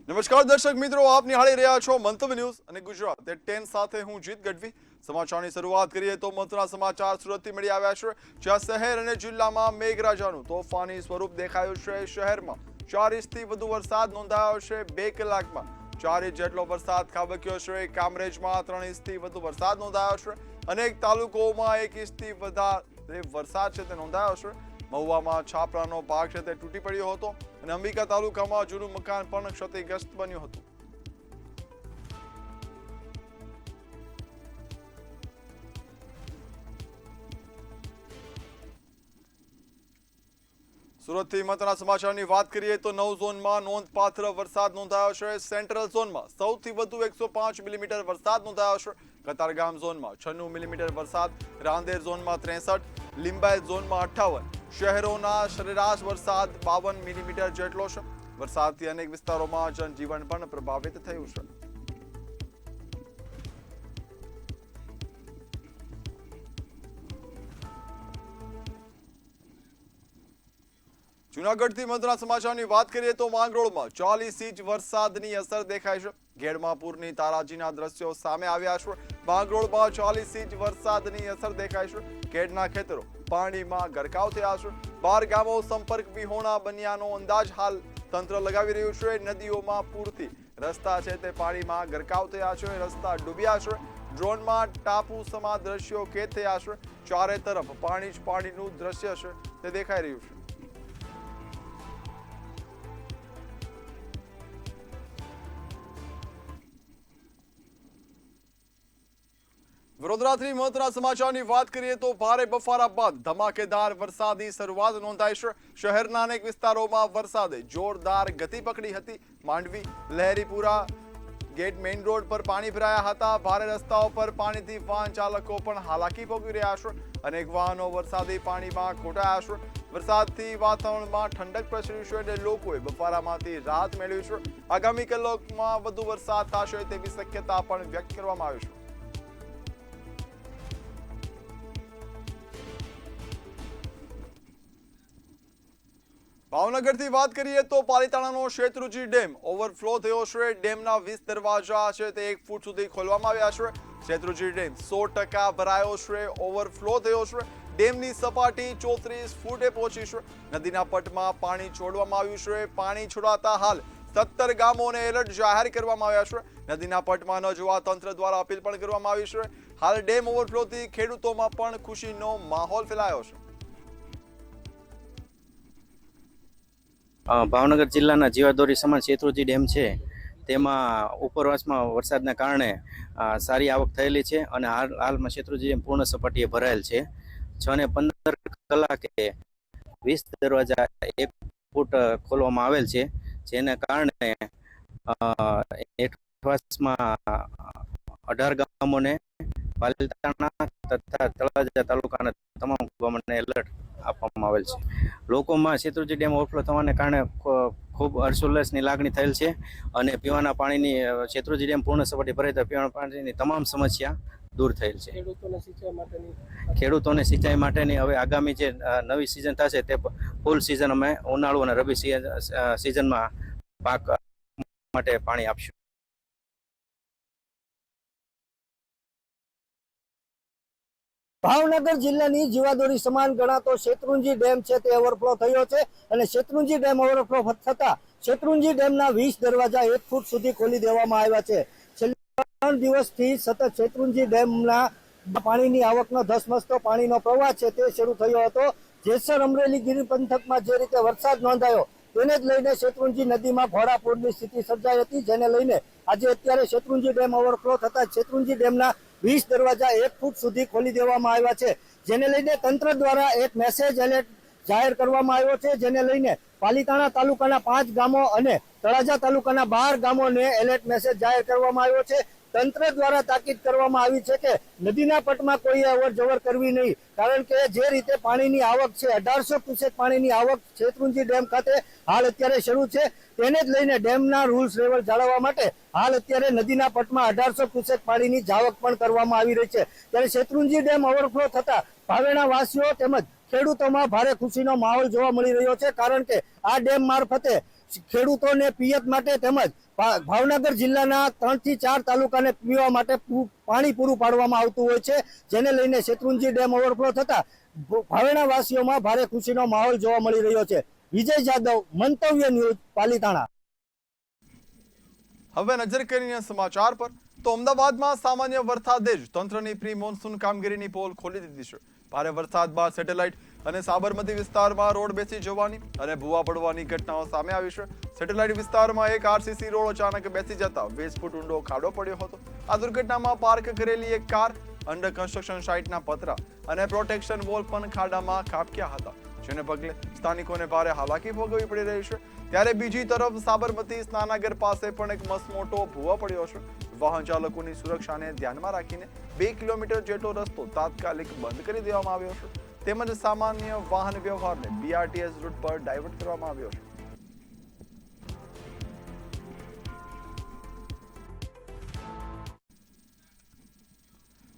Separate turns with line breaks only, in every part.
નમસ્કાર દર્શક મિત્રો, આપ નિહાળી રહ્યા છો મંતવ્ય ન્યૂઝ અને ગુજરાત તે 10 સાથે હું જીત ગઢવી। સમાચારની શરૂઆત કરીએ તો મહત્વના સમાચાર સુરતથી મળી આવ્યા છે, જ્યાં શહેર અને જિલ્લામાં મેઘરાજાનું તોફાની સ્વરૂપ દેખાયું છે। શહેરમાં 4 ઇંચથી વધુ વરસાદ નોંધાયો છે। 2 કલાકમાં 4 ઇંચ જેટલો વરસાદ ખાબક્યો છે। કામરેજમાં 3 ઇંચથી વધુ વરસાદ નોંધાયો છે। અનેક તાલુકાઓમાં 1 ઇંચથી વધારે વરસાદ છે તે નોંધાયો છે। મહુવામાં છાપરાનો ભાગ છે તે તૂટી પડ્યો હતો અને અંબિકા તાલુકામાં જૂનું મકાન પણ ક્ષતિગ્રસ્ત બન્યું હતું। સુરતથી મહત્વના સમાચારની વાત કરીએ તો 9 ઝોનમાં નોંધપાત્ર વરસાદ નોંધાયો છે। સેન્ટ્રલ ઝોનમાં સૌથી વધુ 105 મિલીમીટર વરસાદ નોંધાયો છે। કતારગામ ઝોનમાં 96 મિલીમીટર વરસાદ, રાંદેર ઝોનમાં 63, લીંબાયત ઝોનમાં 58, શહેરોના સરેરાશ વરસાદ 52 મિલીમીટર જેટલો છે। વરસાદથી અનેક વિસ્તારોમાં જનજીવન પણ પ્રભાવિત થયું છે। જૂનાગઢથી મહત્વના સમાચારની વાત કરીએ તો માંગરોળમાં 40 ઇંચ વરસાદની અસર દેખાય છે। ગેડમાં પૂરની તારાજીના દ્રશ્યો સામે આવ્યા છે। માંગરોળમાં 40 ઇંચ વરસાદની અસર દેખાય છે। ગેડના ખેતરો પાણીમાં ગરકાવ થયા છે। 12 ગામો સંપર્ક વિહોણા બન્યાનો અંદાજ હાલ તંત્ર લગાવી રહ્યું છે। નદીઓમાં પૂરથી રસ્તા છે તે પાણીમાં ગરકાવ થયા છે। રસ્તા ડૂબ્યા છે। ડ્રોનમાં ટાપુ સમા દ્રશ્યો કેદ થયા છે। ચારે તરફ પાણી જ પાણીનું દ્રશ્ય છે તે દેખાઈ રહ્યું છે। વડોદરાથી મહત્વના સમાચારની વાત કરીએ તો ભારે બફારા બાદ ધમાકેદાર વરસાદી શરૂઆત નોંધાઈ છે। શહેરના અનેક વિસ્તારોમાં વરસાદે જોરદાર ગતિ પકડી હતી। Mandvi, Laheripura gate main road પર પાણી ભરાયા હતા। ભારે રસ્તાઓ પર પાણીથી વાહન ચાલકો પણ હાલાકી ભોગવી રહ્યા છે। અનેક વાહનો વરસાદી પાણીમાં ખોટાયા છે। વરસાદથી વાતાવરણમાં ઠંડક પ્રસરી છે અને લોકોએ બફારામાંથી રાહત મેળવી છે। આગામી કલાકમાં વધુ વરસાદ થશે તેવી શક્યતા પણ વ્યક્ત કરવામાં આવી છે। ભાવનગરથી વાત કરીએ તો પાલીતાણાનો શેત્રુંજી ડેમ ઓવરફ્લો થયો છે। ડેમના 20 દરવાજા છે તે 1 ફૂટ સુધી ખોલવામાં આવ્યા છે। શેત્રુંજી ડેમ 100% ભરાયો છે, ઓવરફ્લો થયો છે। ડેમની સપાટી 34 ફૂટે પહોંચી છે। નદીના પટમાં પાણી છોડવામાં આવ્યું છે। પાણી છોડાતા હાલ 17 ગામોને એલર્ટ જાહેર કરવામાં આવ્યા છે। નદીના પટમાં ન જવા તંત્ર દ્વારા અપીલ પણ કરવામાં આવી છે। હાલ ડેમ ઓવરફ્લોથી ખેડૂતોમાં પણ ખુશીનો માહોલ ફેલાયો છે।
ભાવનગર જિલ્લાના જીવાદોરી સમાન શેત્રુંજી ડેમ છે તેમાં ઉપરવાસમાં વરસાદના કારણે સારી આવક થયેલી છે અને હાલમાં શેત્રુંજી ડેમ પૂર્ણ સપાટીએ ભરાયેલ છે। 6 ને 15 કલાકે 20 દરવાજા 1 ફૂટ ખોલવામાં આવેલ છે, જેને કારણે હેઠવાસમાં 18 ગામોને પાલીતાણા તથા તળાજા તાલુકાના તમામ ગામોને એલર્ટ આપવામાં આવેલ છે। લોકોમાં શેત્રુંજી ડેમ ઓવરફ્લો થવાને કારણે ખૂબ હર્ષોલ્લાસની લાગણી થયેલ છે અને પીવાના પાણીની શેત્રુંજી ડેમ પૂર્ણ સપાટી ભરાતા પીવાના પાણીની તમામ સમસ્યા દૂર થયેલ છે। ખેડૂતોને સિંચાઈ માટેની હવે આગામી જે નવી સિઝન થશે તે ફૂલ સિઝન અમે ઉનાળુ અને રબી સિઝનમાં પાક માટે પાણી આપશું।
ભાવનગર જિલ્લાની જીવાદોરી સમાન ગણાતો શેત્રુંજી ડેમ છે તે ઓવરફ્લો થયો છે અને શેત્રુંજી ડેમ ઓવરફ્લો થતા શેત્રુંજી ડેમના 20 દરવાજા 1 ફૂટ સુધી ખોલી દેવામાં આવ્યા છે। છેલ્લા 3 દિવસથી સતત શેત્રુંજી ડેમના પાણીની આવકનો ધસમસતો પાણીનો પ્રવાહ છે તે શરૂ થયો હતો। જેસર અમરેલી ગીર પંથકમાં જે રીતે વરસાદ નોંધાયો તેને જ લઈને શેત્રુંજી નદીમાં ઘોડાપૂરની સ્થિતિ સર્જાઈ હતી, જેને લઈને આજે અત્યારે શેત્રુંજી ડેમ ઓવરફ્લો થતા શેત્રુંજી ડેમના 20 દરવાજા 1 ફૂટ સુધી ખોલી દેવામાં આવ્યા છે, જેને લઈને તંત્ર દ્વારા એક મેસેજ એલર્ટ જાહેર કરવામાં આવ્યો છે, જેને લઈને પાલીતાણા તાલુકાના 5 ગામો અને તળાજા તાલુકાના 12 ગામોને એલર્ટ મેસેજ જાહેર કરવામાં આવ્યો છે। તંત્ર દ્વારા તાકીદ કરવામાં આવી છે કે નદીના પટમાં કોઈએ અવર જવર કરવી નહીં, કારણ કે જે રીતે પાણીની આવક છે 1800 ક્યુસેક પાણીની આવક શેત્રુંજી ડેમ ખાતે હાલ અત્યારે શરૂ છે, તેને જ લઈને ડેમના રૂલ્સ લેવલ જાળવવા માટે હાલ અત્યારે નદીના પટમાં 1800 ક્યુસેક પાણીની જાવક પણ કરવામાં આવી રહી છે। ત્યારે શેત્રુંજી ડેમ ઓવરફ્લો થતા ભાવેણા વાસીઓ તેમજ ખેડૂતોમાં ભારે ખુશીનો માહોલ જોવા મળી રહ્યો છે, કારણ કે આ ડેમ મારફતે ખેડૂતોને પિયત માટે તેમજ ભાવનગર જિલ્લાના 3 થી 4 તાલુકાને પીવા માટે પાણી પૂરું પાડવામાં આવતું હોય છે, જેને લઈને શેત્રુંજી ડેમ ઓવરફ્લો થતા ભાવેણાવાસીઓમાં ભારે ખુશીનો માહોલ જોવા મળી રહ્યો છે. વિજય જાદવ, મંતવ્ય ન્યૂઝ, પાલીતાણા.
હવે નજર કરીએ સમાચાર પર તો અમદાવાદમાં સામાન્ય વરસાદે જ તંત્રની પ્રી મોન્સૂન કામગીરીની પોલ ખોલી દીધી છે. ભારે વરસાદ બાદ સેટેલાઇટ અને સાબરમતી વિસ્તારમાં રોડ બેસી જવાની અને ભૂવા પડવાની ઘટનાઓ સામે આવી છે. સેટેલાઇટ વિસ્તારમાં એક આરસીસી રોડ અચાનક બેસી જતા 20 ફૂટ ઊંડો ખાડો પડ્યો હતો. આ દુર્ઘટનામાં પાર્ક કરેલી એક કાર, અંડર કન્સ્ટ્રક્શન સાઇટના પતરા અને પ્રોટેક્શન વોલ પણ ખાડામાં ખાબક્યા હતા, જેને પગલે સ્થાનિકોને ભારે હાલાકી ભોગવવી પડી રહી છે. ત્યારે બીજી તરફ સાબરમતી સ્નાનાગર પાસે પણ એક મસમોટો ભૂવો પડ્યો છે. વાહન ચાલકોની સુરક્ષાને ધ્યાનમાં રાખીને 2 કિલોમીટર જેટલો રસ્તો તાત્કાલિક બંધ કરી દેવામાં આવ્યો છે, તેમજ સામાન્ય વાહન વ્યવહારને બીઆરટીએસ રૂટ પર ડાયવર્ટ કરવામાં આવ્યો છે.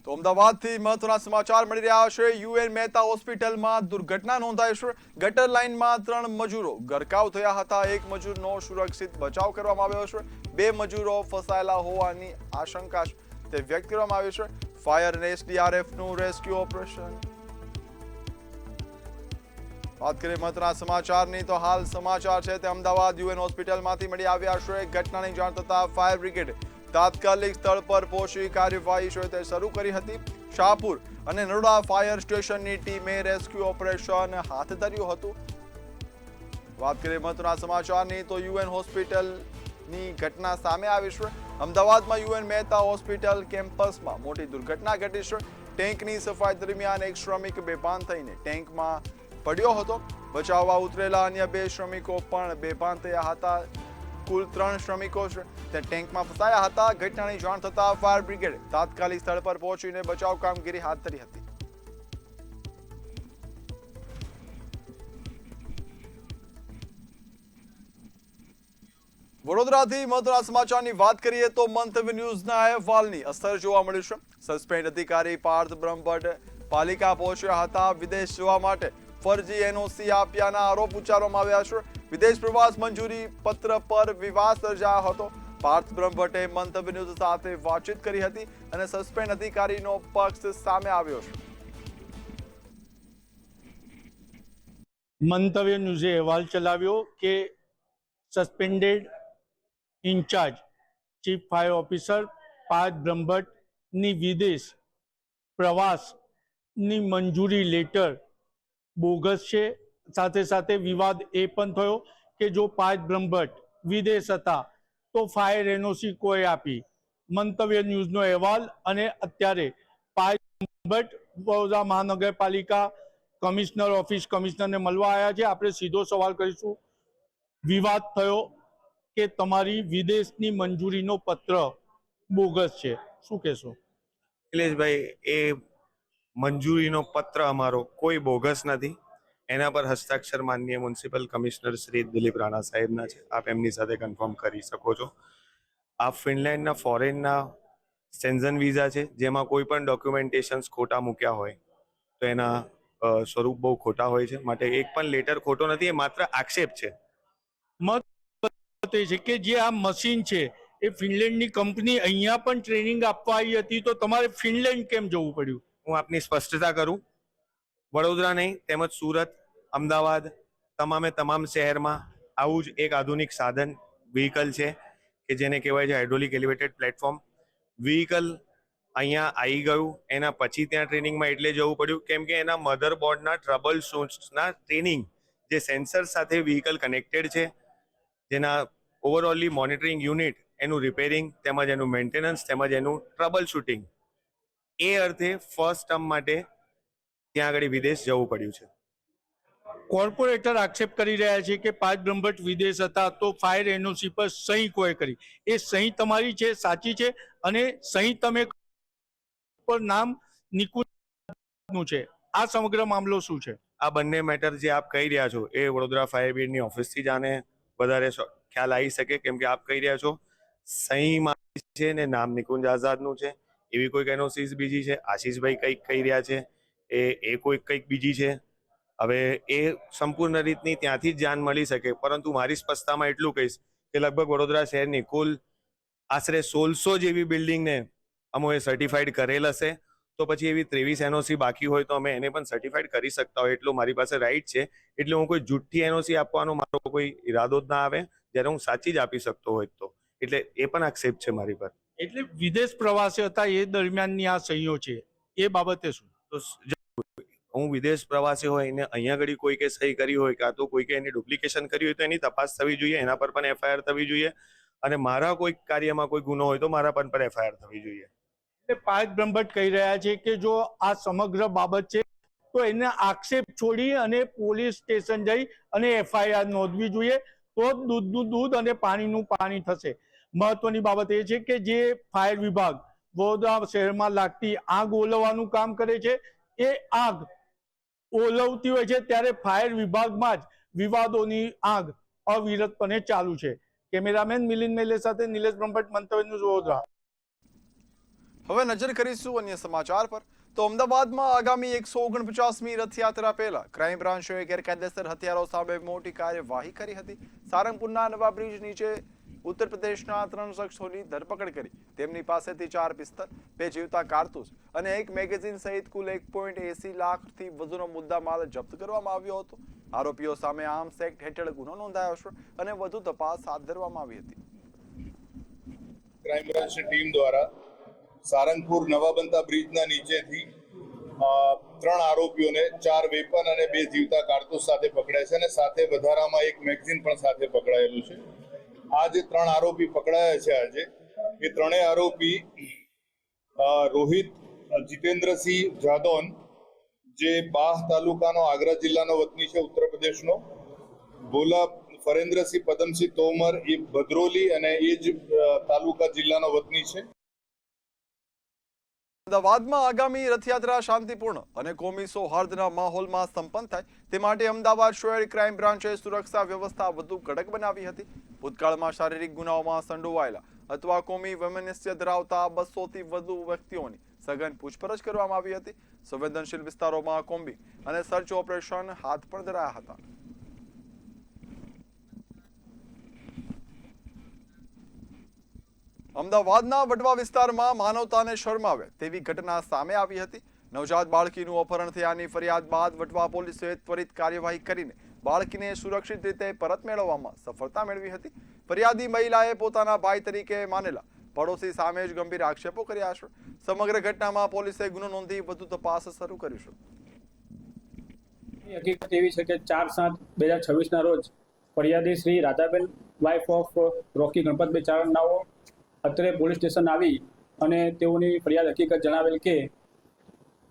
તો અમદાવાદથી મહત્વના સમાચાર મળી રહ્યા છે. યુએન મહેતા હોસ્પિટલમાં દુર્ઘટના નોંધાઈ છે. ગટર લાઇનમાં 3 મજૂરો ગરકાવ થયા હતા. 1 મજૂરનો સુરક્ષિત બચાવ કરવામાં આવ્યો છે. 2 મજૂરો ફસાયેલા હોવાની આશંકા છે તે વ્યક્ત કરવામાં આવી છે. ફાયર અને એસડીઆરએફનું રેસ્ક્યુ ઓપરેશન. વાત કરીએ મહત્વના સમાચારની તો હાલ સમાચાર છે તે અમદાવાદ યુએન હોસ્પિટલમાંથી મળી આવ્યા છે. ઘટનાની જાણ થતા ફાયર બ્રિગેડ તાત્કાલિક સ્થળ પર પહોંચી કાર્યવાહી છે તે શરૂ કરી હતી. શાહપુર અને નરોડા ફાયર સ્ટેશનની ટીમે રેસ્ક્યુ ઓપરેશન હાથ ધર્યું હતું. વાત કરીએ મહત્વના સમાચારની તો યુએન હોસ્પિટલની ઘટના સામે આવી છે. અમદાવાદમાં યુએન મહેતા હોસ્પિટલ કેમ્પસમાં મોટી દુર્ઘટના ઘટી છે. ટેન્કની સફાઈ દરમિયાન એક શ્રમિક બેભાન થઈને ટેન્કમાં પડ્યો હતો. બચાવવા ઉતરેલા અન્ય 2 શ્રમિકો પણ બેભાન થયા હતા. કુલ 3 શ્રમિકો છે તે ટેન્કમાં ફસાયા હતા. ઘટનાની જાણ થતા ફાયર બ્રિગેડ તાત્કાલિક સ્થળ પર પહોંચીને બચાવ કામગીરી હાથ ધરી હતી. વડોદરાથી મહત્વના સમાચારની વાત કરીએ તો મંતવ્ય ન્યૂઝના અહેવાલની અસર જોવા મળી છે. સસ્પેન્ડ અધિકારી પાર્થ બ્રહ્મભટ્ટ પાલિકા પહોંચ્યા હતા. વિદેશ જવા માટે ફરજી એનઓસી આપ્યાના આરોપ ઉચ્ચારવામાં આવ્યા છે. વિદેશ પ્રવાસ મંજૂરી પત્ર પર વિવાદ સર્જાયો હતો. પાર્થ બ્રહ્મભટ્ટે મંતવ્ય ન્યૂઝ સાથે વાતચીત કરી હતી અને સસ્પેન્ડ અધિકારીનો પક્ષ સામે આવ્યો છે.
મંતવ્ય ન્યૂઝે અહેવાલ ચલાવ્યો કે suspended in-charge chief fire officer Parth બ્રહ્મભટ્ટની વિદેશ પ્રવાસની મંજૂરી લેટર બોગસ છે. સાથે સાથે વિવાદ એ પણ થયો કે જો પાર્થ બ્રહ્મભટ્ટ વિદેશ હતા તો ફાયર એનઓસી કોઈ આપી. મંતવ્ય ન્યૂઝનો અહેવાલ. અને અત્યારે પાર્થ બ્રહ્મભટ્ટ વડોદરા મહાનગરપાલિકા કમિશનર ઓફિસ કમિશનરને મળવા આવ્યા છે. આપણે સીધો સવાલ કરીશું. વિવાદ થયો કે તમારી વિદેશની મંજૂરીનો પત્ર બોગસ છે, શું કહેશો?
નિલેશભાઈ, એ મંજૂરીનો પત્ર અમારો કોઈ બોગસ નથી. એના પર હસ્તાક્ષર માનનીય મ્યુનિસિપલ કમિશનર શ્રી દિલીપ રાણા સાહેબના છે. આપ એમની સાથે કન્ફર્મ કરી શકો છો. આ ફિનલેન્ડના ફોરેનના સેન્ઝન વિઝા છે, જેમાં કોઈ પણ ડોક્યુમેન્ટેશન્સ ખોટા મૂક્યા હોય તો એના સ્વરૂપ બહુ ખોટા હોય છે. માટે એક પણ લેટર ખોટો નથી, એ માત્ર આક્ષેપ છે.
મત છે કે જે આ મશીન છે એ ફિનલેન્ડની કંપની અહીંયા પણ ટ્રેનિંગ આપવા આવી હતી, તો તમારે ફિનલેન્ડ કેમ જવું પડ્યું?
હું આપની સ્પષ્ટતા કરું. વડોદરા નહીં તેમજ સુરત, અમદાવાદ, તમામ શહેરમાં આવું જ એક આધુનિક સાધન વ્હીકલ છે કે જેને કહેવાય છે હાઇડ્રોલિક એલિવેટેડ પ્લેટફોર્મ. વ્હીકલ અહીંયા આવી ગયું, એના પછી ત્યાં ટ્રેનિંગમાં એટલે જવું પડ્યું કેમ કે એના મધરબોર્ડના ટ્રબલ શૂટ્સના ટ્રેનિંગ, જે સેન્સર સાથે વ્હીકલ કનેક્ટેડ છે, જેના ઓવરઓલી મોનિટરિંગ યુનિટ, એનું રિપેરિંગ તેમજ એનું મેન્ટેનન્સ તેમજ એનું ટ્રબલ શૂટિંગ, એ અર્થે ફર્સ્ટ ટર્મ માટે ત્યાં આગળ વિદેશ જવું પડ્યું છે.
કોર્પોરેટર આક્ષેપ કરી રહ્યા છે કે પાર્થ બ્રહ્મભટ્ટ વિદેશ હતા તો ફાયર એનઓસી પર સહી કોઈ કરી. એ સહી તમારી છે, સાચી છે? અને સહી તમે પર નામ નિકુંજનું છે. આ સમગ્ર મામલો શું છે?
આ બંને મેટર જે આપ કહી રહ્યા છો એ વડોદરા ફાયર બ્રિગેડની ઓફિસથી જ આને વધારે ખ્યાલ આવી શકે, કેમ કે આપ કહી રહ્યા છો સહી મારી છે ને નામ નિકુંજ આઝાદનું છે. એવી કોઈક એનઓસીસ બીજી છે. આશીષભાઈ કંઈક કહી રહ્યા છે એ કોઈક બીજી છે. હવે એ સંપૂર્ણ રીતની ત્યાંથી જ જાણ મળી શકે, પરંતુ મારી સ્પષ્ટતામાં એટલું કહીશ કે લગભગ વડોદરા શહેરની કુલ આશરે 1600 જેવી બિલ્ડિંગને અમોએ સર્ટિફાઈડ કરેલ હશે. તો પછી એવી 23 એનઓસી બાકી હોય તો અમે એને પણ સર્ટિફાઈડ કરી શકતા હોય, એટલું મારી પાસે રાઈટ છે. એટલે હું કોઈ જુઠ્ઠી એનઓસી આપવાનો મારો કોઈ ઈરાદો જ ના આવે, જ્યારે હું સાચી જ આપી શકતો હોય તો. એટલે એ પણ આક્ષેપ છે મારી પર.
એટલે વિદેશ પ્રવાસે હતા એ દરમિયાનની આ સહીઓ છે, એ બાબતે શું?
તો હું વિદેશ પ્રવાસે હોય એને અહીંયા આગળ કોઈકે સહી કરી હોય કાં તો કોઈકે એની ડુપ્લિકેશન કરી હોય તો એની તપાસ થવી જોઈએ, એના પર પણ એફઆઈઆર થવી જોઈએ. અને મારા કોઈ કાર્યમાં કોઈ ગુનો હોય તો મારા પર એફઆઈઆર થવી જોઈએ.
પાયલ બ્રહ્મભટ્ટ કહી રહ્યા છે કે જો આ સમગ્ર બાબત છે તો એને આક્ષેપ છોડી અને પોલીસ સ્ટેશન જઈ અને એફઆઈઆર નોંધવી જોઈએ, તો જ દૂધનું દૂધ અને પાણીનું પાણી થશે. મહત્વની બાબત એ છે કે જે ફાયર વિભાગ વડોદરા શહેરમાં લાગતી આગ ઓલવવાનું કામ કરે છે, એ આગ ઓલવતી હોય છે ત્યારે ફાયર વિભાગમાં જ વિવાદોની આગ અવિરતપણે ચાલુ છે. કેમેરામેન મિલિંદ મેલે સાથે નિલેશ બ્રહ્મભટ્ટ, મંતવ્ય ન્યૂઝ, વડોદરા.
હવે નજર કરીશું અન્ય સમાચાર પર. તો અમદાવાદમાં આગામી 149મી રથયાત્રા પહેલા ક્રાઇમ બ્રાન્ચે ગેરકાયદેસર હથિયારો સામે મોટી કાર્યવાહી કરી હતી. સારંગપુરના નવા બ્રિજ નીચે ઉત્તર પ્રદેશના 3 શખ્સોની ધરપકડ કરી. તેમની પાસેથી 4 પિસ્તલ, 2 જીવતા કારતૂસ અને 1 મેગેઝીન સહિત કુલ 1.80 લાખથી વધુનો મુદ્દામાલ જપ્ત કરવામાં આવ્યો હતો. આરોપીઓ સામે આર્મ્સ એક્ટ હેઠળ ગુનો નોંધાયો છે અને વધુ તપાસ હાથ ધરવામાં આવી હતી.
ક્રાઇમ બ્રાન્ચની ટીમ દ્વારા સારંગપુર નવા બનતા બ્રિજના નીચેથી 3 આરોપીઓને 4 વેપન અને 2 જીવતા કારતૂસ સાથે પકડાય છે અને સાથે વધારામાં 1 મેગઝીન પણ સાથે પકડાયેલું છે. આ જે 3 આરોપી પકડાયા છે આજે, એ 3 આરોપી રોહિત જીતેન્દ્રસિંહ જાદોન, જે બાહ તાલુકાનો આગ્રા જિલ્લાનો વતની છે ઉત્તર પ્રદેશનો, ભોલા ફરેન્દ્રસિંહ પદમસિંહ તોમર, એ ભદ્રોલી અને એ જ તાલુકા જિલ્લાનો વતની છે.
અમદાવાદમાં આગામી રથયાત્રા શાંતિપૂર્ણ અને કોમી સૌહાર્દના માહોલમાં સંપન્ન થાય તે માટે અમદાવાદ શહેર ક્રાઇમ બ્રાન્ચે સુરક્ષા વ્યવસ્થા વધુ કડક બનાવી હતી. ભૂતકાળમાં શારીરિક ગુનાઓમાં સંડોવાયેલા અથવા કોમી વૈમનસ્ય ધરાવતા 200થી વધુ વ્યક્તિઓની સઘન પૂછપરછ કરવામાં આવી હતી. સંવેદનશીલ વિસ્તારોમાં કોમ્બિંગ અને સર્ચ ઓપરેશન હાથ પણ ધરાયા હતા. અમદાવાદના વડવા વિસ્તારમાં માનવતાને શરમાવે તેવી ઘટના સામે આવી હતી. નવજાત બાળકીનું અપહરણ થયાની ફરિયાદ બાદ વડવા પોલીસે ત્વરિત કાર્યવાહી કરીને બાળકીને સુરક્ષિત રીતે પરત મેળવવામાં સફળતા મેળવી હતી. ફરિયાદી મહિલાએ પોતાના ભાઈ તરીકે માનેલા પડોશી સામે જ ગંભીર આક્ષેપો કર્યા છે. સમગ્ર ઘટનામાં પોલીસે ગુનો નોંધી વધુ તપાસ શરૂ કરી છે.
હકીકત એવી છે કે 4/7/2026 રોજ ફરિયાદી શ્રી રાધાબેન વાઇફ ઓફ રોકી ગણપતભાઈ ચારણનાઓ અત્રે પોલીસ સ્ટેશન આવી અને તેઓની ફરિયાદ હકીકત જણાવેલ કે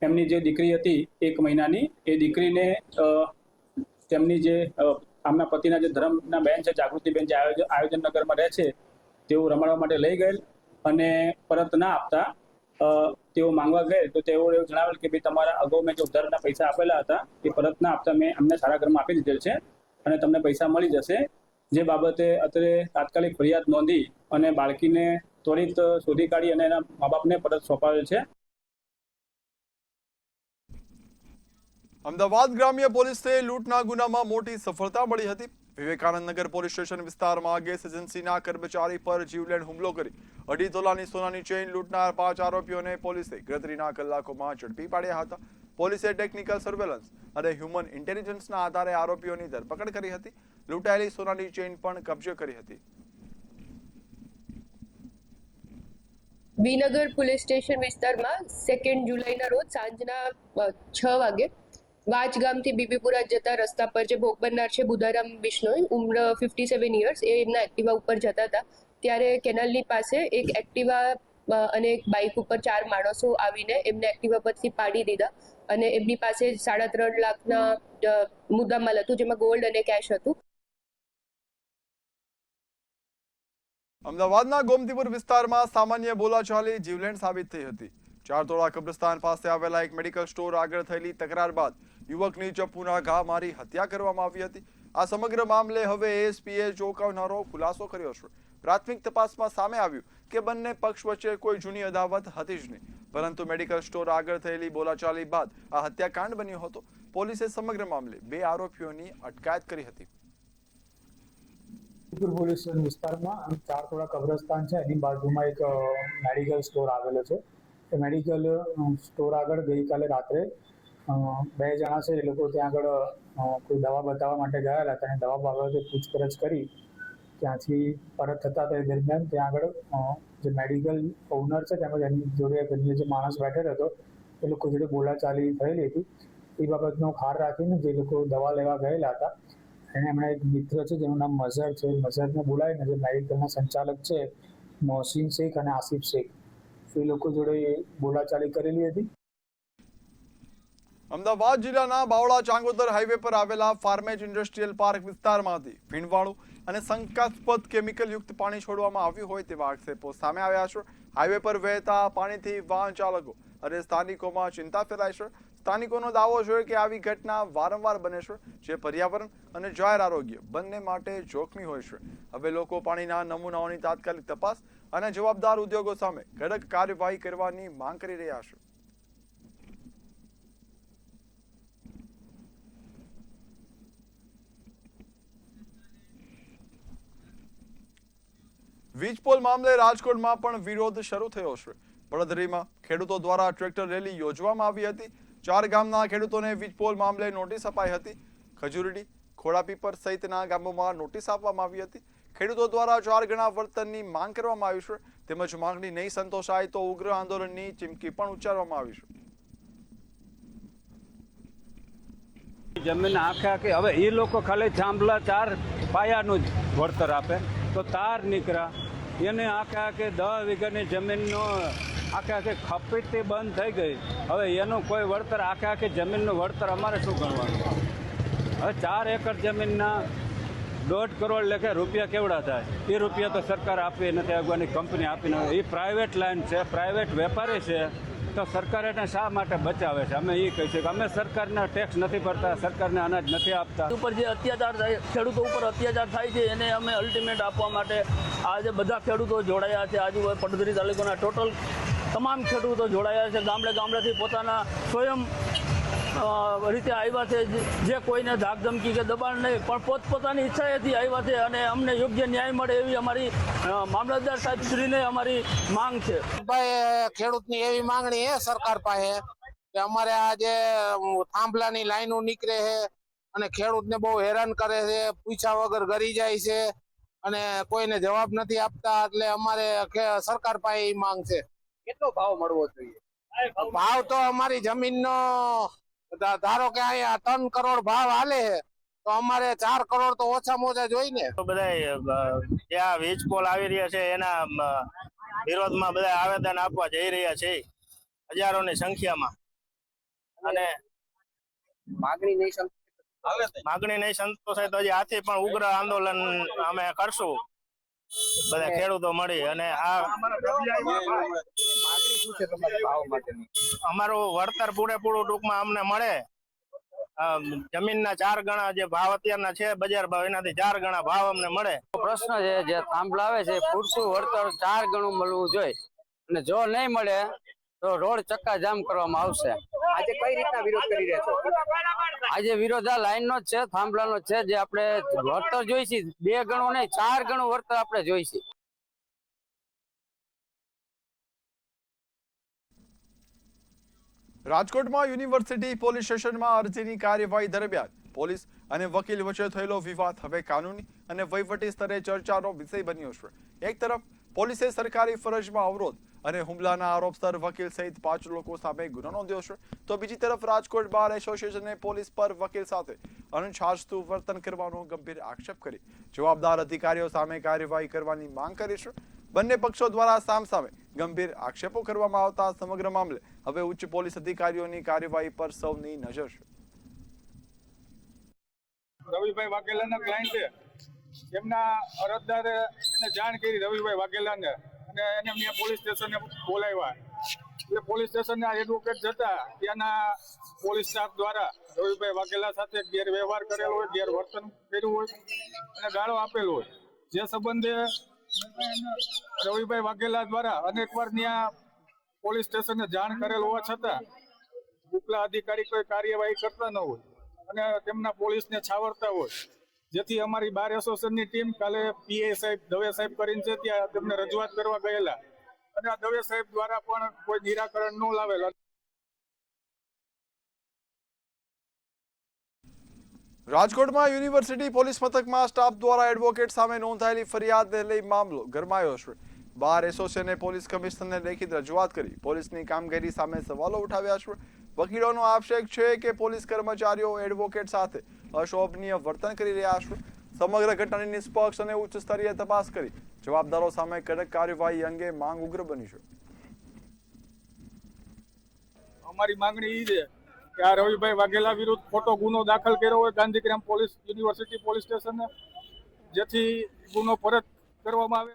એમની જે દીકરી હતી 1 મહિનાની, એ દીકરીને તેમની જે આમના પતિના જે ધર્મના બહેન છે જાગૃતિબેન, જે આયોજનનગરમાં રહે છે, તેઓ રમાડવા માટે લઈ ગયેલ અને પરત ના આપતા તેઓ માંગવા ગયે તો તેઓ એવું જણાવેલ કે ભાઈ તમારા અગાઉ મેં જે ઉધારના પૈસા આપેલા હતા એ પરત ના આપતા મેં અમને સારા ઘરમાં આપી દીધેલ છે અને તમને પૈસા મળી જશે. જે બાબતે અત્રે તાત્કાલિક ફરિયાદ નોંધી અને બાળકીને ત્વરિત શોધી કાઢી અને એના મા બાપને પરત સોંપાવેલ છે.
અમદાવાદ ગ્રામ્ય પોલીસે લૂંટના ગુનામાં મોટી સફળતા મળી હતી. વિવેકાનંદ નગર પોલીસ સ્ટેશન વિસ્તારમાં ગેસ એજન્સીના કર્મચારી પર જીવલેણ હુમલો કરી 2.5 તોલાની સોનાની ચેઇન લૂંટનાર 5 આરોપીઓને પોલીસે ગણતરીના કલાકોમાં ઝડપી પાડ્યા હતા. પોલીસે ટેકનિકલ સર્વેલન્સ અને હ્યુમન ઇન્ટેલિજન્સના આધારે આરોપીઓની ધરપકડ કરી હતી. લૂંટાયેલી સોનાની ચેઇન પણ કબજે કરી હતી.
વિનગર પોલીસ સ્ટેશન વિસ્તારમાં 2 જુલાઈના રોજ સાંજના 6 વાગે વાજ ગામથી બીબીપુરા જતા રસ્તા પર જે ભોગ બનનાર છે બુધારામ બિશ્નોઈ, ઉંમર 57 યર્સ, એ એમના એક્ટિવા ઉપર જતા હતા. ત્યારે કેનાલની પાસે એક એક્ટિવા અને એક બાઇક ઉપર 4 માણસો આવીને એમને એક્ટિવા પરથી પાડી દીધા અને એમની પાસે 3.5 લાખના મુદ્દામાલ હતું, જેમાં ગોલ્ડ અને કેશ હતું.
અમદાવાદના ગોમતીપુર વિસ્તારમાં સામાન્ય બોલાચાલી જીવલેણ સાબિત થઈ હતી. 4 તોળા કબ્રસ્તાન પાસે આવેલા એક મેડિકલ સ્ટોર આગળ થયેલી તકરાર બાદ યુવકની ચપ્પુના ઘા મારી હત્યા કરવામાં આવી હતી. આ સમગ્ર મામલે હવે એએસપીએ ચોંકાવનારો ખુલાસો કર્યો છે. પ્રાથમિક તપાસમાં સામે આવ્યું કે બંને પક્ષ વચ્ચે કોઈ જૂની અદાવત હતી જ નહીં, પરંતુ મેડિકલ સ્ટોર આગળ થયેલી બોલાચાલી બાદ આ હત્યાકાંડ બન્યો હતો. પોલીસે સમગ્ર મામલે 2 આરોપીઓની અટકાયત કરી હતી.
પોલીસ વિસ્તારમાં ચારતોડા કબ્રસ્તાન છે એની બાજુમાં એક મેડિકલ સ્ટોર આવેલો છે. એ મેડિકલ સ્ટોર આગળ ગઈકાલે રાત્રે 2 જણા છે એ લોકો ત્યાં આગળ કોઈ દવા બતાવવા માટે ગયેલા હતા અને દવા બાબતે પૂછપરછ કરી ત્યાંથી પરત થતા તે દરમિયાન ત્યાં આગળ જે મેડિકલ ઓનર છે તેમજ એની જોડે અન્ય જે માણસ બેઠેલો હતો એ લોકો જોડે બોલાચાલી થયેલી હતી. એ બાબતનો ખાર રાખીને જે લોકો દવા લેવા ગયેલા હતા એને એમણે એક મિત્ર છે જેનું નામ મઝહર છે. મઝહરને બોલાવીને જે મેડિકલના સંચાલક છે મોહસિન શેખ અને આસિફ શેખ એ લોકો જોડે બોલાચાલી કરેલી હતી.
અમદાવાદ જિલ્લાના બાવળા ચાંગોદર હાઈવે પર આવેલા ફાર્મેજ ઇન્ડસ્ટ્રીયલ પાર્ક વિસ્તારમાંથી ભીણવાળું અને શંકાસ્પદ કેમિકલ યુક્ત પાણી છોડવામાં આવ્યું હોય તેવા આક્ષેપો સામે આવ્યા છે. હાઈવે પર વહેતા પાણીથી વાહન ચાલકો અને સ્થાનિકોમાં ચિંતા ફેલાય છે. સ્થાનિકોનો દાવો છે કે આવી ઘટના વારંવાર બને છે, જે પર્યાવરણ અને જાહેર આરોગ્ય બંને માટે જોખમી હોય છે. હવે લોકો પાણીના નમૂનાઓની તાત્કાલિક તપાસ અને જવાબદાર ઉદ્યોગો સામે કડક કાર્યવાહી કરવાની માંગ કરી રહ્યા છે. વીજપોલ મામલે રાજકોટમાં પણ વિરોધ શરૂ થયો છે. વડોદરીમાં ખેડૂતો દ્વારા ટ્રેક્ટર રેલી યોજવામાં આવી હતી. 4 ગામના ખેડૂતોને વીજપોલ મામલે નોટિસ અપાઈ હતી. ખજુરડી, ખોડાપીપર સહિતના ગામોમાં નોટિસ આપવામાં આવી હતી. ખેડૂતો દ્વારા 4 ગણા વળતરની માંગ કરવામાં આવી છે. તેમજ માંગણી નહીં સંતોષાય તો ઉગ્ર આંદોલનની ચીમકી પણ ઉચ્ચારવામાં આવી છે.
જમીન આખે હવે એ લોકો ખાલી થાંભલા 4 પાયાનું જ વળતર આપે તો તાર નીકળ્યા એને આખે 10 વીઘાની જમીનનો આખે ખપીતી બંધ થઈ ગઈ. હવે એનું કોઈ વળતર આખે જમીનનું વળતર અમારે શું ગણવાનું? હવે 4 એકર જમીનના 1.5 કરોડ લેખે રૂપિયા કેવડા થાય? એ રૂપિયા તો સરકાર આપી નથી, આગળની કંપની આપી નથી. એ પ્રાઇવેટ લાઈન છે, પ્રાઇવેટ વેપારી છે, તો સરકાર એને શા માટે બચાવે છે? અમે એ કહીશું કે અમે સરકારના ટેક્સ નથી ભરતા, સરકારને અનાજ નથી આપતા.
ઉપર જે અત્યાચાર થાય, ખેડૂતો ઉપર અત્યાચાર થાય છે એને અમે અલ્ટિમેટ આપવા માટે આજે બધા ખેડૂતો જોડાયા છે. આજુ પડધરી તાલુકાના ટોટલ તમામ ખેડૂતો જોડાયા છે. ગામડેથી પોતાના સ્વયં રીતે આવ્યા છે. જે કોઈને ધાકધમકી કે દબાણ નહીં પણ પોતપોતાની ઈચ્છાએથી આવ્યા છે અને અમને યોગ્ય ન્યાય મળે એવી અમારી મામલતદાર સાહેબ શ્રીને અમારી માંગ છે.
ભાઈ ખેડૂતની એવી માંગણી છે સરકાર પાસે કે અમારે આ જે થાંભલાની લાઈનો નીકળે છે અને ખેડૂતને બહુ હેરાન કરે છે, પૂછ્યા વગર ગરી જાય છે અને કોઈને જવાબ નથી આપતા. એટલે અમારે સરકાર પાસે એ માંગ છે.
કેટલો ભાવ મળવો જોઈએ?
ભાવ તો અમારી જમીનનો ધારો કે અહીંયા 3 કરોડ ભાવ હાલે છે તો અમારે 4 કરોડ તો ઓછામાં ઓછા જોઈ ને.
બધા જ્યાં વીજ પોલ આવી રહ્યા છે એના વિરોધમાં બધા આવેદન આપવા જઈ રહ્યા છે હજારોની સંખ્યામાં. અને માગણી નહીં સંતોષાય તો હજી આથી પણ ઉગ્ર આંદોલન અમે કરશું બધા ખેડૂતો મળી. અને અમારું વળતર પૂરેપૂરું ટૂંકમાં અમને મળે. જમીનના 4 ગણા જે ભાવ અત્યારના છે બજાર ભાવ એનાથી 4 ગણા ભાવ અમને મળે.
પ્રશ્ન છે જે થાંભલા આવે છે પૂરતું વળતર 4 ગણું મળવું જોઈએ અને જો નહીં મળે તો રોડ ચક્કાજામ કરવામાં આવશે.
આજે કઈ રીતના વિરોધ કરી રહ્યા છો?
આજે વિરોધ આ લાઈનનો જ છે, થાંભલાનો જ છે. જે આપણે વળતર જોઈશે 2 ગણું નહીં 4 ગણું વળતર આપણે જોઈશે.
રાજકોટમાં યુનિવર્સિટી પોલીસ સ્ટેશનમાં અરજીની કાર્યવાહી દરમિયાન પોલીસ અને વકીલ વચ્ચે થયેલો વિવાદ હવે કાનૂની અને વહીવટી સ્તરે ચર્ચાનો વિષય બન્યો છે. એક તરફ પોલીસે સરકારી ફરજમાં અવરોધ અને હુમલાના આરોપસર વકીલ સહિત 5 લોકો સામે ગુનો નોંધ્યો છે, તો બીજી તરફ રાજકોટ બાર એસોસિએશને પોલીસ પર વકીલ સાથે અનુશાસતું વર્તન કરવાનો ગંભીર આક્ષેપ કરી જવાબદાર અધિકારીઓ સામે કાર્યવાહી કરવાની માંગ કરી છે. બંને પક્ષો દ્વારા સામસામે ગંભીર આક્ષેપો કરવામાં આવતા સમગ્ર મામલે હવે ઉચ્ચ પોલીસ અધિકારીઓની કાર્યવાહી પર સૌની નજર છે.
રવિભાઈ વાઘેલાના ક્લાયન્ટ છે, એમના અરજદારે એને જાણ કરી રવિભાઈ વાઘેલાને અને એને મેં પોલીસ સ્ટેશને બોલાવ્યા. એટલે પોલીસ સ્ટેશનના એડવોકેટ જતા ત્યાંના પોલીસ સ્ટાફ દ્વારા રવિભાઈ વાઘેલા સાથે ગેરવ્યવહાર કરેલો હોય, ગેરવર્તન કર્યું હોય અને ગાળો આપેલો હોય. જે સંબંધે રવિભાઈ વાઘેલા દ્વારા અનેકવાર ત્યાં પોલીસ સ્ટેશને જાણ કરેલ હોવા છતાં ઉપલા અધિકારી કોઈ કાર્યવાહી કરતા ન હોય અને તેમના પોલીસને છાવરતા હોય, જેથી અમારી બાર એસોસિએશનની ટીમ કાલે પીએ સાહેબ દવે સાહેબ કરીને છે ત્યાં તેમને રજૂઆત કરવા ગયેલા અને આ દવે સાહેબ દ્વારા પણ કોઈ નિરાકરણ ન લાવેલા.
રાજકોટમાં યુનિવર્સિટી પોલીસ મથકમાં સ્ટાફ દ્વારા એડવોકેટ સામે નોંધાયેલી ફરિયાદને લઈ મામલો ગરમાયો છે. બાર એસોસિએશને પોલીસ કમિશનરને લેખિત રજૂઆત કરી પોલીસની કામગીરી સામે સવાલો ઉઠાવ્યા છે. વકીલોનો આક્ષેપ છે કે પોલીસ કર્મચારીઓ એડવોકેટ સાથે અશોભનીય વર્તન કરી રહ્યા છે. સમગ્ર ઘટનાની નિષ્પક્ષ અને ઉચ્ચ સ્તરીય તપાસ કરી જવાબદારો સામે કડક કાર્યવાહી અંગે માંગ ઉગ્ર બની છે.
અમારી માંગણી એ છે કે આ રવિભાઈ વાઘેલા વિરુદ્ધ ખોટો ગુનો દાખલ કર્યો હોય ગાંધીગ્રામ પોલીસ યુનિવર્સિટી પોલીસ સ્ટેશને, જેથી ગુનો પરત કરવામાં આવે.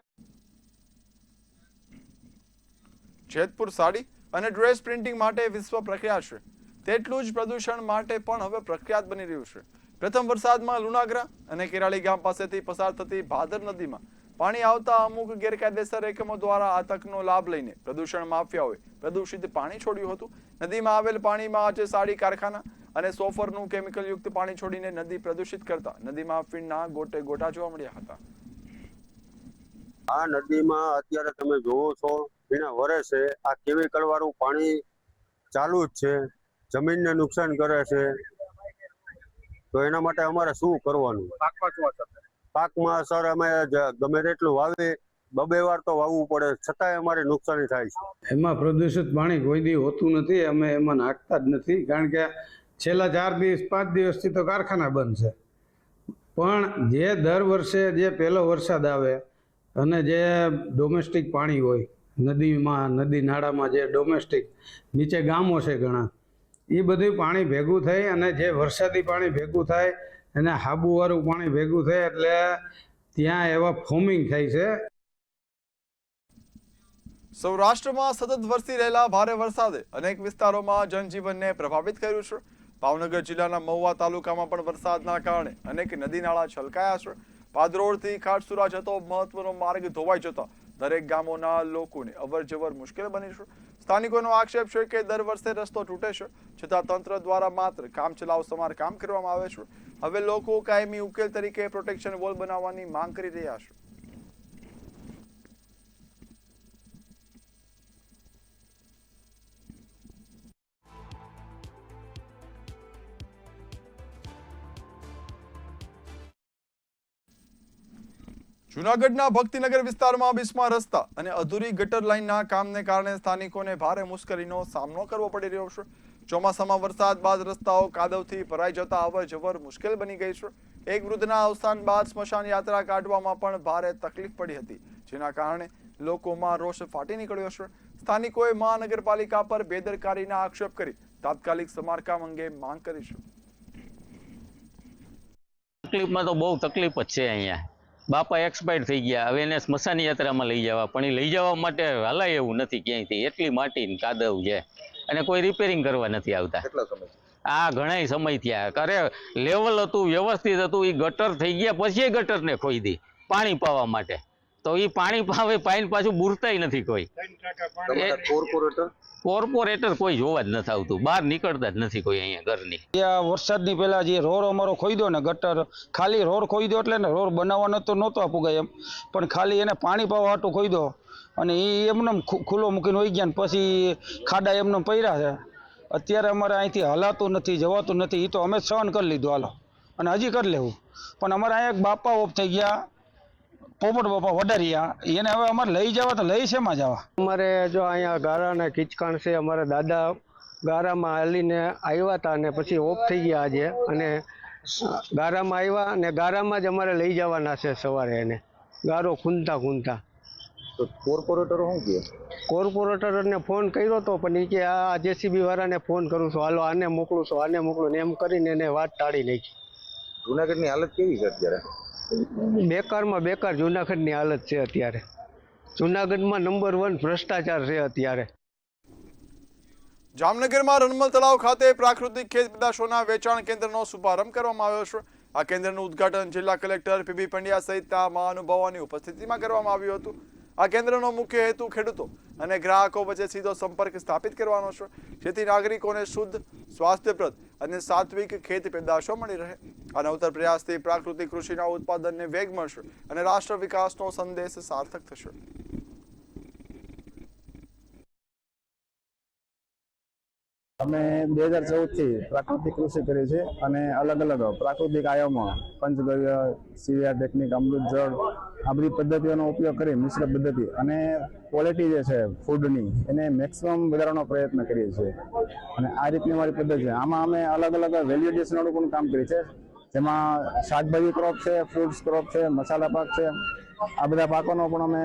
જેતપુર સાડી અને ડ્રેસ પ્રિન્ટિંગ માટે વિશ્વ પ્રખ્યાત છે, તેટલું જ પ્રદૂષણ માટે પણ હવે પ્રખ્યાત બની રહ્યું છે. પ્રથમ વરસાદમાં લુણાગરા અને કેરાળી ગામ પાસેથી પસાર થતી ભાદર નદીમાં પાણી આવતા અમુક ગેરકાયદેસર એકમો દ્વારા આ તકનો લાભ લઈને પ્રદૂષણ માફિયાઓએ પ્રદૂષિત પાણી છોડ્યું હતું. નદીમાં આવેલ પાણીમાં આજે સાડી કારખાના અને સોફરનું કેમિકલયુક્ત પાણી છોડીને નદી પ્રદૂષિત કરતા નદીમાં ફીણના ગોટે ગોટા જોવા મળ્યા હતા.
આ નદીમાં અત્યારે તમે જોવો છો એના વરસે આ કેમિકલ વાળું પાણી ચાલુ જ છે, જમીનને નુકસાન કરે છે. તો એના માટે અમારે શું કરવાનું? પાકમાં સર અમે ગમે તેટલું વાવી 2 વાર તો વાવવું પડે, છતાંય અમારે નુકસાની થાય છે.
એમાં પ્રદૂષિત પાણી કોઈ દી હોતું નથી, અમે એમાં નાખતા જ નથી, કારણ કે છેલ્લા 4 દિવસ 5 દિવસથી તો કારખાના બંધ છે. પણ જે દર વર્ષે જે પહેલો વરસાદ આવે અને જે ડોમેસ્ટિક પાણી હોય નદીમાં, નદી નાળામાં જે ડોમેસ્ટિક નીચે ગામો છે ઘણા, એ બધું પાણી ભેગું થઈ અને જે વરસાદી પાણી ભેગું થાય અને હાબુવાળું પાણી ભેગું થાય એટલે ત્યાં એવા ફોમિંગ થાય છે.
સૌરાષ્ટ્રમાં સતત વરસી રહેલા ભારે વરસાદે અનેક વિસ્તારોમાં જનજીવનને પ્રભાવિત કર્યું છે. ભાવનગર જિલ્લાના મહુવા તાલુકામાં પણ વરસાદના કારણે અનેક નદી નાળા છલકાયા છે. પાદરોડથી ખાટસુરા જતો મહત્વનો માર્ગ ધોવાઈ જતા દરેક ગામોના લોકોને અવરજવર મુશ્કેલ બની છે. સ્થાનિકોનો આક્ષેપ છે કે દર વર્ષે રસ્તો તૂટે છે, છતાં તંત્ર દ્વારા માત્ર કામચલાઉ સમારકામ કરવામાં આવે છે. હવે લોકો કાયમી ઉકેલ તરીકે પ્રોટેક્શન વોલ બનાવવાની માંગ કરી રહ્યા છે. જૂનાગઢના ભક્તિનગર વિસ્તારમાં બિસ્માર રસ્તા અને અધૂરી ગટર લાઇનના કામને કારણે સ્થાનિકોને ભારે મુશ્કેલીનો સામનો કરવો પડી રહ્યો છે. ચોમાસામાં વરસાદ બાદ રસ્તાઓ કાદવથી ભરાઈ જતા અવરજવર મુશ્કેલ બની ગઈ છે. એક વૃદ્ધના અવસાન બાદ સ્મશાન યાત્રા કાઢવામાં પણ ભારે તકલીફ પડી હતી, જેના કારણે લોકોમાં રોષ ફાટી નીકળ્યો છે. સ્થાનિકોએ મહાનગરપાલિકા પર બેદરકારીના આક્ષેપ કરી તાત્કાલિક સમારકામ અંગે માંગ કરી છે.
તકલીફમાં તો બહુ તકલીફ જ છે. અહીંયા બાપા એક્સપાયર થઈ ગયા, હવે એને સ્મશાન યાત્રામાં લઈ જવા, પણ એ લઈ જવા માટે હલાય એવું નથી ક્યાંયથી, એટલી માટી કાદવ છે અને કોઈ રિપેરિંગ કરવા નથી આવતા. આ ઘણા સમય થયા. અરે લેવલ હતું, વ્યવસ્થિત હતું, એ ગટર થઈ ગયા પછી ગટરને ખોદી પાણી પાવા માટે, તો એ પાણી પાવે પાણી પાછું બુરતાય નથી કોઈ. કોર્પોરેટર કોઈ જોવા જ નથી આવતું, બહાર નીકળતા જ નથી કોઈ અહીંયા ઘરની.
વરસાદની પહેલા જે રોડ અમારો ખોદ્યો ને, ગટર ખાલી રોડ ખોદ્યો એટલે ને રોડ બનાવવાનો તો નહોતો પુગાય એમ, પણ ખાલી એને પાણી પાવા હાટું ખોદ્યો અને એ એમને ખુલ્લો મૂકીને વહી ગયા ને પછી ખાડા એમને પડ્યા છે. અત્યારે અમારે અહીંથી હલાતું નથી, જવાતું નથી, એ તો અમે સહન કરી લીધું હાલો અને હજી કરી લેવું. પણ અમારે અહીંયા એક બાપા ઓફ થઈ ગયા, પોપટ બાપા વડારિયા, એને હવે અમારે લઈ જવા તો લઈ શેમાં જવા?
અમારે જો અહીંયા ગારાના કિચકાણ છે, અમારા દાદા ગારામાં હાલીને આવ્યા હતા અને પછી ઓફ થઈ ગયા આજે, અને ગારામાં આવ્યા અને ગારામાં જ અમારે લઈ જવાના છે સવારે એને, ગારો ખૂંદતા. તો કોર્પોરેટરો શું કહે? કોર્પોરેટરને ફોન કર્યો હતો પણ એ કે આ જેસીબી વાળાને ફોન કરું છું, હાલો આને મોકલું છું, આને મોકલું ને એમ કરીને એને વાત ટાળી નાખી. જુનાગઢની હાલત કેવી છે અત્યારે? બેકારમાં બેકાર જુનાગઢની હાલત છે અત્યારે. જુનાગઢમાં નંબર 1 ભ્રષ્ટાચાર છે અત્યારે.
જામનગરમાં રણમલ તળાવ ખાતે પ્રાકૃતિક ખેત પેદાશોના વેચાણ કેન્દ્રનો શુભારંભ કરવામાં આવ્યો છે. આ કેન્દ્રનું ઉદ્ઘાટન જિલ્લા કલેક્ટર પીબી પંડ્યા સહિતના મહાનુભાવોની ઉપસ્થિતિમાં કરવામાં આવ્યું હતું. આ કેન્દ્રનો મુખ્ય હેતુ ખેડૂતો અને ગ્રાહકો વચ્ચે સીધો સંપર્ક સ્થાપિત કરવાનો છે, જેથી નાગરિકોને શુદ્ધ, સ્વાસ્થ્યપ્રદ અને સાત્વિક ખેત પેદાશો મળી રહે. આ નવતર પ્રયાસથી પ્રાકૃતિક કૃષિના ઉત્પાદનને વેગ મળશે અને રાષ્ટ્ર વિકાસનો સંદેશ સાર્થક થશે.
અમે 2014થી પ્રાકૃતિક કૃષિ કરી છે અને અલગ અલગ પ્રાકૃતિક આયામો, પંચગવ્ય, સીરિયા ટેકનિક, અમૃત જળ, આ બધી પદ્ધતિઓનો ઉપયોગ કરી મિશ્ર પદ્ધતિ અને ક્વોલિટી જે છે ફૂડની એને મેક્સિમમ વધારવાનો પ્રયત્ન કરીએ છીએ. અને આ રીતની અમારી પદ્ધતિ છે. આમાં અમે અલગ અલગ વેલ્યુ એડિશનનું પણ કામ કરીએ છીએ, જેમાં શાકભાજી ક્રોપ છે, ફ્રૂટ્સ ક્રોપ છે, મસાલા પાક છે, આ બધા પાકોનો પણ અમે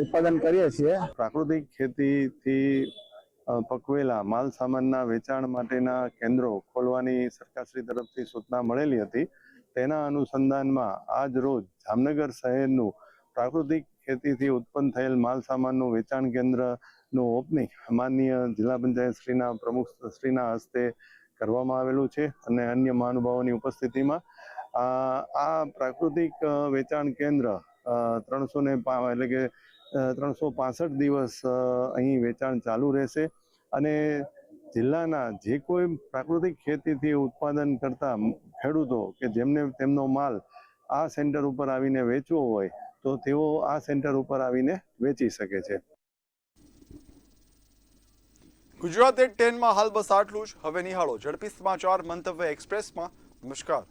ઉત્પાદન કરીએ છીએ.
પ્રાકૃતિક ખેતીથી પકવેલા માલ સામાનના વેચાણ માટેના કેન્દ્રો ખોલવાની સરકારશ્રી તરફથી સૂચના મળેલી હતી. તેના અનુસંધાનમાં આજ રોજ જામનગર શહેરનું પ્રાકૃતિક ખેતીથી ઉત્પન્ન થયેલ માલ સામાનનું વેચાણ કેન્દ્રનું ઓપનિંગ માનનીય જિલ્લા પંચાયત શ્રીના પ્રમુખ શ્રીના હસ્તે કરવામાં આવેલું છે અને અન્ય મહાનુભાવોની ઉપસ્થિતિમાં આ પ્રાકૃતિક વેચાણ કેન્દ્ર 365 દિવસ અહીં વેચાણ ચાલુ રહેશે અને જિલ્લાના જે કોઈ પ્રાકૃતિક ખેતીથી ઉત્પાદન કરતા ખેડૂતો કે જેમને તેમનો માલ આ સેન્ટર ઉપર આવીને વેચવો હોય તો તેઓ આ સેન્ટર ઉપર આવીને વેચી શકે છે.
ગુજરાત એટ 10માં હાલ બસ આટલું જ. હવે નિહાળો ઝડપી સમાચાર મંતવ્ય એક્સપ્રેસમાં. નમસ્કાર.